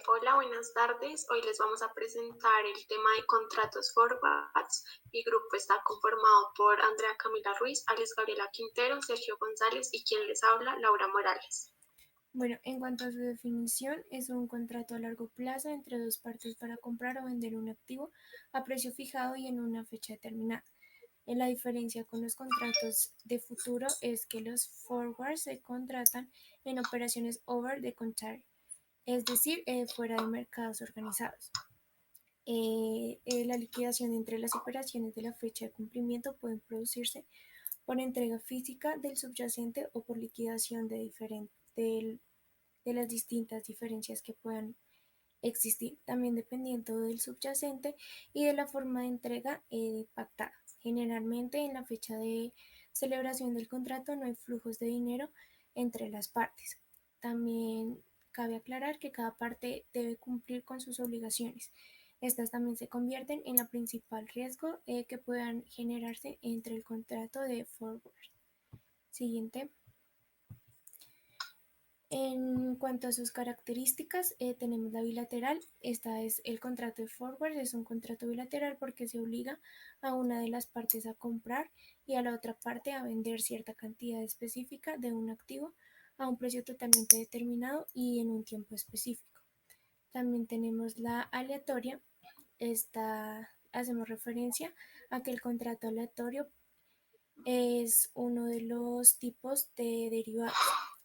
Hola, buenas tardes. Hoy les vamos a presentar el tema de contratos forwards. Mi grupo está conformado por Andrea Camila Ruiz, Alex Gabriela Quintero, Sergio González y quien les habla, Laura Morales. Bueno, en cuanto a su definición, es un contrato a largo plazo entre dos partes para comprar o vender un activo a precio fijado y en una fecha determinada. La diferencia con los contratos de futuro es que los forwards se contratan en operaciones over the counter, es decir, fuera de mercados organizados. La liquidación entre las operaciones de la fecha de cumplimiento pueden producirse por entrega física del subyacente o por liquidación de las distintas diferencias que puedan existir, también dependiendo del subyacente y de la forma de entrega pactada. Generalmente en la fecha de celebración del contrato no hay flujos de dinero entre las partes. También cabe aclarar que cada parte debe cumplir con sus obligaciones. Estas también se convierten en la principal riesgo que puedan generarse entre el contrato de forward. Siguiente. En cuanto a sus características, tenemos la bilateral. Esta es el contrato de forward, es un contrato bilateral porque se obliga a una de las partes a comprar y a la otra parte a vender cierta cantidad específica de un activo a un precio totalmente determinado y en un tiempo específico. También tenemos la aleatoria. Esta hacemos referencia a que el contrato aleatorio es uno de los tipos de derivados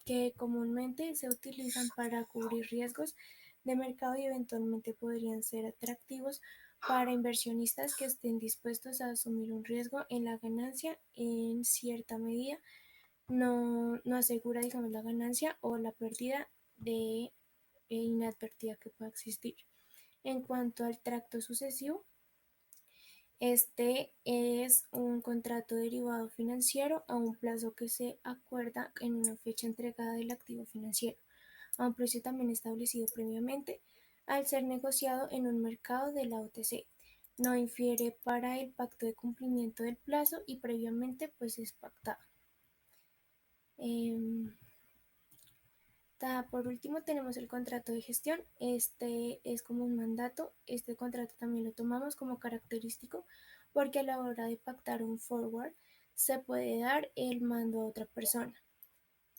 que comúnmente se utilizan para cubrir riesgos de mercado y eventualmente podrían ser atractivos para inversionistas que estén dispuestos a asumir un riesgo en la ganancia en cierta medida. No asegura, digamos, la ganancia o la pérdida de inadvertida que pueda existir. En cuanto al tracto sucesivo, este es un contrato derivado financiero a un plazo que se acuerda en una fecha entregada del activo financiero, a un precio también establecido previamente, al ser negociado en un mercado de la OTC. No infiere para el pacto de cumplimiento del plazo y previamente pues es pactado. Por último tenemos el contrato de gestión. Este es como un mandato. Este contrato también lo tomamos como característico porque a la hora de pactar un forward se puede dar el mando a otra persona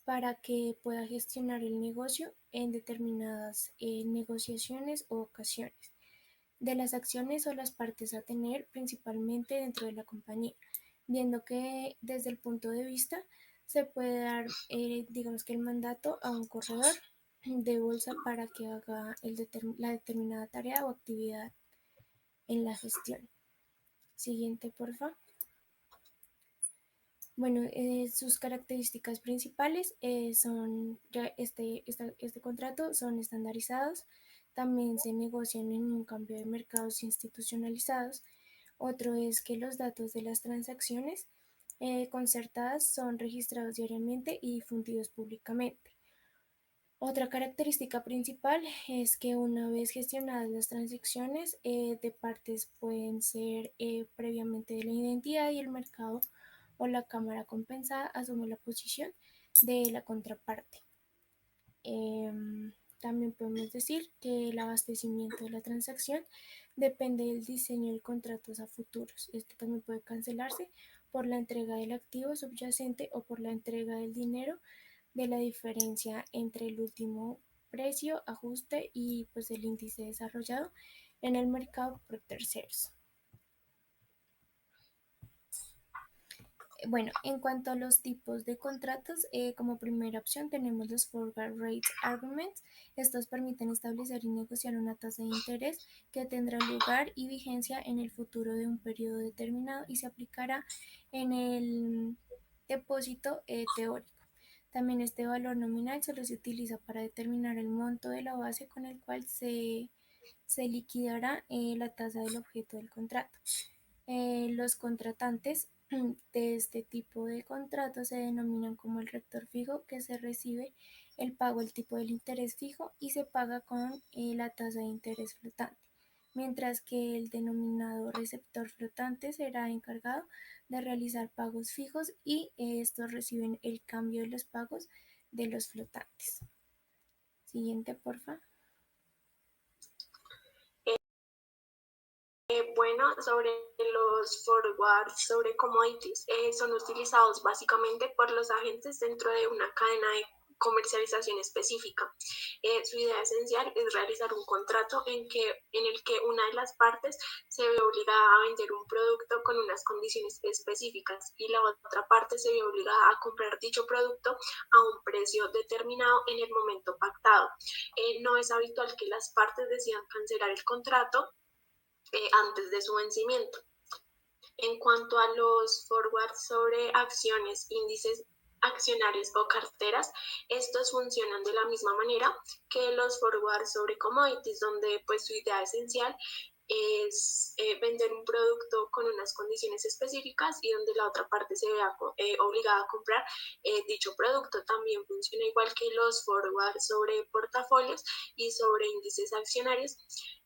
para que pueda gestionar el negocio en determinadas negociaciones o ocasiones de las acciones o las partes a tener principalmente dentro de la compañía, viendo que desde el punto de vista se puede dar, digamos que el mandato a un corredor de bolsa para que haga la determinada tarea o actividad en la gestión. Siguiente, porfa. Bueno, sus características principales son, este contrato son estandarizados, también se negocian en un cambio de mercados institucionalizados. Otro es que los datos de las transacciones concertadas son registrados diariamente y difundidos públicamente. Otra característica principal es que una vez gestionadas las transacciones de partes pueden ser previamente de la identidad y el mercado o la cámara compensada asume la posición de la contraparte. También podemos decir que el abastecimiento de la transacción depende del diseño del contrato a futuros. Esto también puede cancelarse por la entrega del activo subyacente o por la entrega del dinero de la diferencia entre el último precio, ajuste y pues el índice desarrollado en el mercado por terceros. Bueno, en cuanto a los tipos de contratos, como primera opción tenemos los Forward Rate Agreements. Estos permiten establecer y negociar una tasa de interés que tendrá lugar y vigencia en el futuro de un periodo determinado y se aplicará en el depósito teórico. También este valor nominal solo se utiliza para determinar el monto de la base con el cual se liquidará la tasa del objeto del contrato. Los contratantes de este tipo de contratos se denominan como el rector fijo, que se recibe el pago el tipo del interés fijo y se paga con la tasa de interés flotante, mientras que el denominado receptor flotante será encargado de realizar pagos fijos y estos reciben el cambio de los pagos de los flotantes. Siguiente, porfa. sobre los forwards sobre commodities. Son utilizados básicamente por los agentes dentro de una cadena de comercialización específica. Su idea esencial es realizar un contrato en el que una de las partes se ve obligada a vender un producto con unas condiciones específicas y la otra parte se ve obligada a comprar dicho producto a un precio determinado en el momento pactado. No es habitual que las partes decidan cancelar el contrato antes de su vencimiento. En cuanto a los forwards sobre acciones, índices accionarios o carteras, estos funcionan de la misma manera que los forwards sobre commodities, donde pues su idea esencial es vender un producto con unas condiciones específicas y donde la otra parte se vea obligada a comprar dicho producto. También funciona igual que los forwards sobre portafolios y sobre índices accionarios.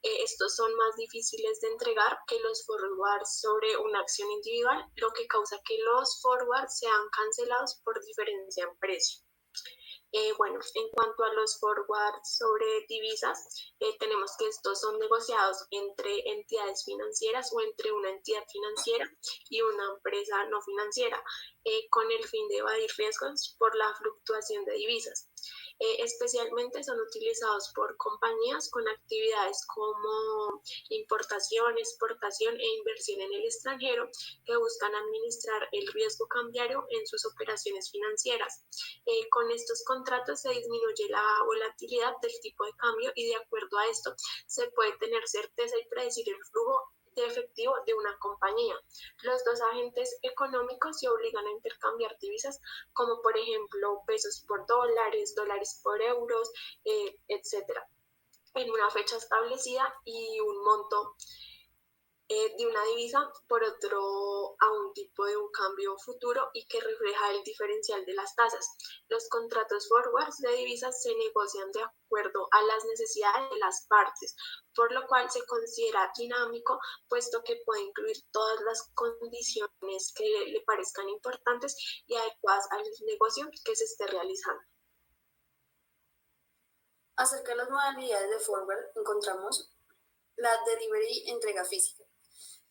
Estos son más difíciles de entregar que los forwards sobre una acción individual, lo que causa que los forwards sean cancelados por diferencia en precio. Bueno, en cuanto a los forwards sobre divisas, tenemos que estos son negociados entre entidades financieras o entre una entidad financiera y una empresa no financiera, con el fin de evadir riesgos por la fluctuación de divisas. Especialmente son utilizados por compañías con actividades como importación, exportación e inversión en el extranjero que buscan administrar el riesgo cambiario en sus operaciones financieras. Con estos contratos se disminuye la volatilidad del tipo de cambio y de acuerdo a esto se puede tener certeza y predecir el flujo de efectivo de una compañía. Los dos agentes económicos se obligan a intercambiar divisas como por ejemplo pesos por dólares, dólares por euros, etcétera, en una fecha establecida y un monto de una divisa por otro a un tipo de un cambio futuro y que refleja el diferencial de las tasas. Los contratos forwards de divisas se negocian de acuerdo a las necesidades de las partes, por lo cual se considera dinámico, puesto que puede incluir todas las condiciones que le parezcan importantes y adecuadas al negocio que se esté realizando. Acerca de las modalidades de forward encontramos la delivery entrega física,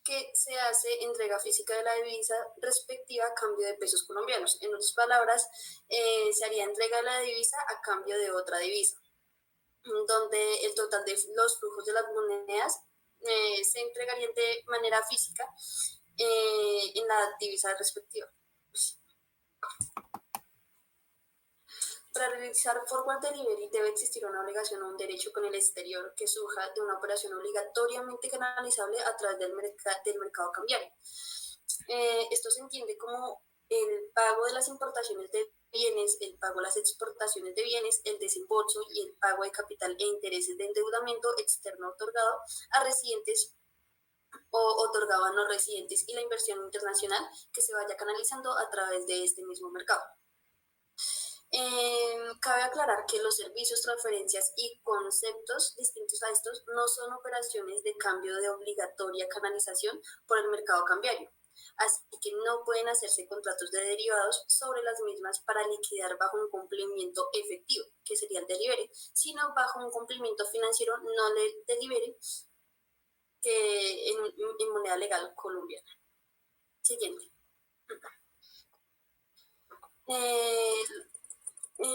que se hace entrega física de la divisa respectiva a cambio de pesos colombianos. En otras palabras, se haría entrega de la divisa a cambio de otra divisa, donde el total de los flujos de las monedas se entregarían de manera física en la divisa respectiva. Para realizar forward delivery debe existir una obligación o un derecho con el exterior que surja de una operación obligatoriamente canalizable a través del mercado cambiario. Esto se entiende como el pago de las importaciones de bienes, el pago de las exportaciones de bienes, el desembolso y el pago de capital e intereses de endeudamiento externo otorgado a residentes o otorgado a no residentes y la inversión internacional que se vaya canalizando a través de este mismo mercado. Cabe aclarar que los servicios, transferencias y conceptos distintos a estos no son operaciones de cambio de obligatoria canalización por el mercado cambiario, así que no pueden hacerse contratos de derivados sobre las mismas para liquidar bajo un cumplimiento efectivo, que sería el delivery, sino bajo un cumplimiento financiero no delivery, que en moneda legal colombiana. Siguiente.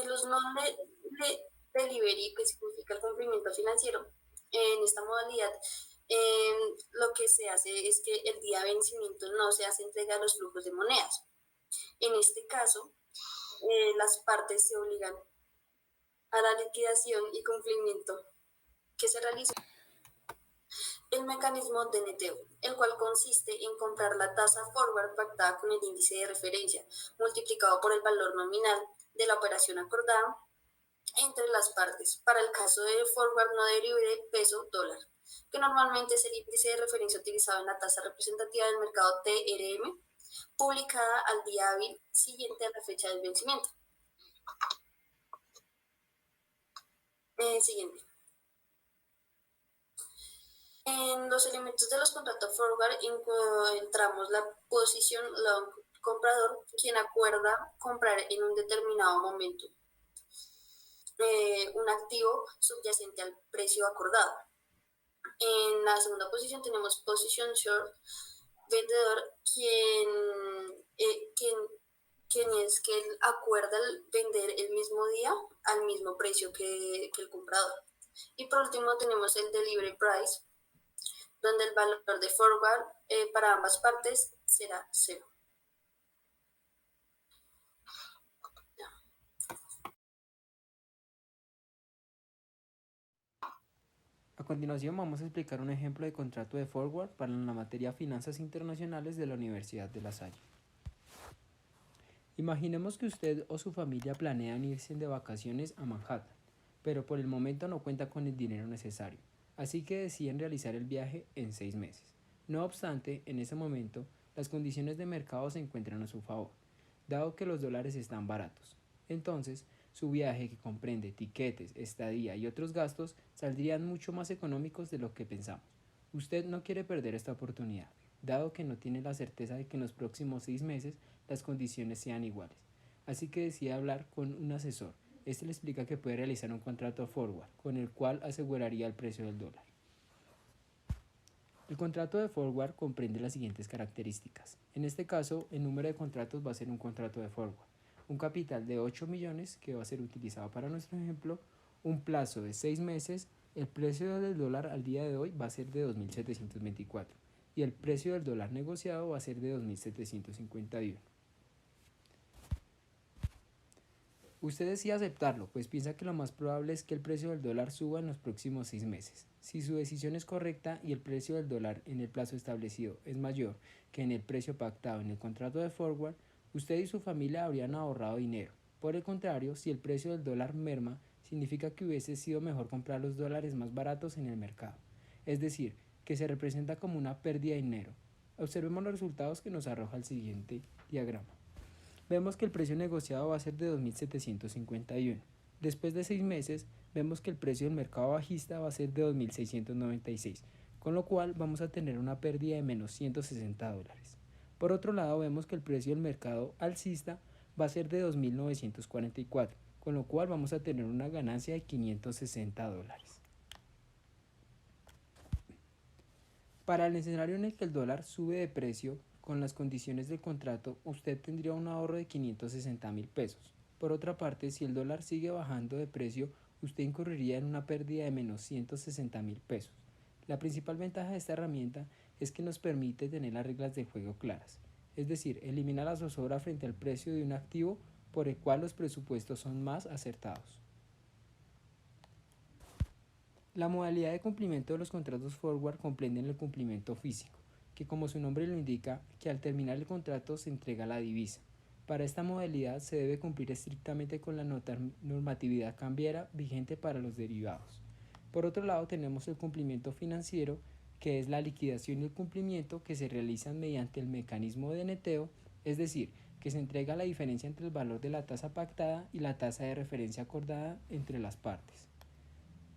Los non-delivery, que significa el cumplimiento financiero, en esta modalidad lo que se hace es que el día de vencimiento no se hace entrega de los flujos de monedas. En este caso, las partes se obligan a la liquidación y cumplimiento que se realiza el mecanismo de neteo, el cual consiste en comprar la tasa forward pactada con el índice de referencia, multiplicado por el valor nominal de la operación acordada entre las partes. Para el caso de forward no derive peso-dólar, que normalmente es el índice de referencia utilizado en la tasa representativa del mercado TRM, publicada al día hábil siguiente a la fecha del vencimiento. Siguiente. En los elementos de los contratos forward encontramos la posición long comprador, quien acuerda comprar en un determinado momento un activo subyacente al precio acordado. En la segunda posición tenemos position short, vendedor, quien es que él acuerda vender el mismo día al mismo precio que el comprador. Y por último tenemos el delivery price, donde el valor de forward para ambas partes será 0. A continuación vamos a explicar un ejemplo de contrato de forward para la materia Finanzas Internacionales de la Universidad de La Salle. Imaginemos que usted o su familia planean irse de vacaciones a Manhattan, pero por el momento no cuenta con el dinero necesario, así que deciden realizar el viaje en 6 meses. No obstante, en ese momento, las condiciones de mercado se encuentran a su favor, dado que los dólares están baratos. Entonces, su viaje, que comprende tiquetes, estadía y otros gastos, saldrían mucho más económicos de lo que pensamos. Usted no quiere perder esta oportunidad, dado que no tiene la certeza de que en los próximos 6 meses las condiciones sean iguales. Así que decide hablar con un asesor. Este le explica que puede realizar un contrato forward, con el cual aseguraría el precio del dólar. El contrato de forward comprende las siguientes características. En este caso, el número de contratos va a ser un contrato de forward. Un capital de 8 millones que va a ser utilizado para nuestro ejemplo, un plazo de 6 meses, el precio del dólar al día de hoy va a ser de 2.724 y el precio del dólar negociado va a ser de 2.751. Usted decide aceptarlo, pues piensa que lo más probable es que el precio del dólar suba en los próximos 6 meses. Si su decisión es correcta y el precio del dólar en el plazo establecido es mayor que en el precio pactado en el contrato de forward, usted y su familia habrían ahorrado dinero. Por el contrario, si el precio del dólar merma, significa que hubiese sido mejor comprar los dólares más baratos en el mercado. Es decir, que se representa como una pérdida de dinero. Observemos los resultados que nos arroja el siguiente diagrama. Vemos que el precio negociado va a ser de 2.751. Después de 6 meses, vemos que el precio del mercado bajista va a ser de 2.696, con lo cual vamos a tener una pérdida de menos 160 dólares. Por otro lado, vemos que el precio del mercado alcista va a ser de 2.944, con lo cual vamos a tener una ganancia de 560 dólares. Para el escenario en el que el dólar sube de precio, con las condiciones del contrato, usted tendría un ahorro de 560.000 pesos. Por otra parte, si el dólar sigue bajando de precio, usted incurriría en una pérdida de menos 160.000 pesos. La principal ventaja de esta herramienta es que nos permite tener las reglas de juego claras, es decir, elimina la zozobra frente al precio de un activo por el cual los presupuestos son más acertados. La modalidad de cumplimiento de los contratos forward comprenden el cumplimiento físico, que como su nombre lo indica, que al terminar el contrato se entrega la divisa. Para esta modalidad se debe cumplir estrictamente con la normatividad cambiaria vigente para los derivados. Por otro lado tenemos el cumplimiento financiero, que es la liquidación y el cumplimiento que se realizan mediante el mecanismo de neteo, es decir, que se entrega la diferencia entre el valor de la tasa pactada y la tasa de referencia acordada entre las partes.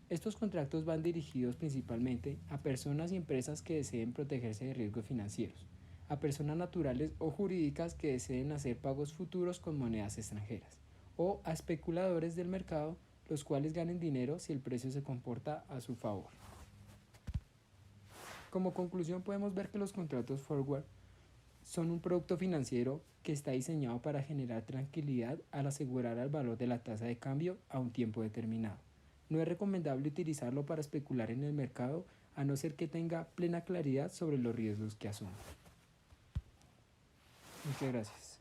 Estos contratos van dirigidos principalmente a personas y empresas que deseen protegerse de riesgos financieros, a personas naturales o jurídicas que deseen hacer pagos futuros con monedas extranjeras, o a especuladores del mercado, los cuales ganen dinero si el precio se comporta a su favor. Como conclusión podemos ver que los contratos forward son un producto financiero que está diseñado para generar tranquilidad al asegurar el valor de la tasa de cambio a un tiempo determinado. No es recomendable utilizarlo para especular en el mercado a no ser que tenga plena claridad sobre los riesgos que asume. Muchas gracias.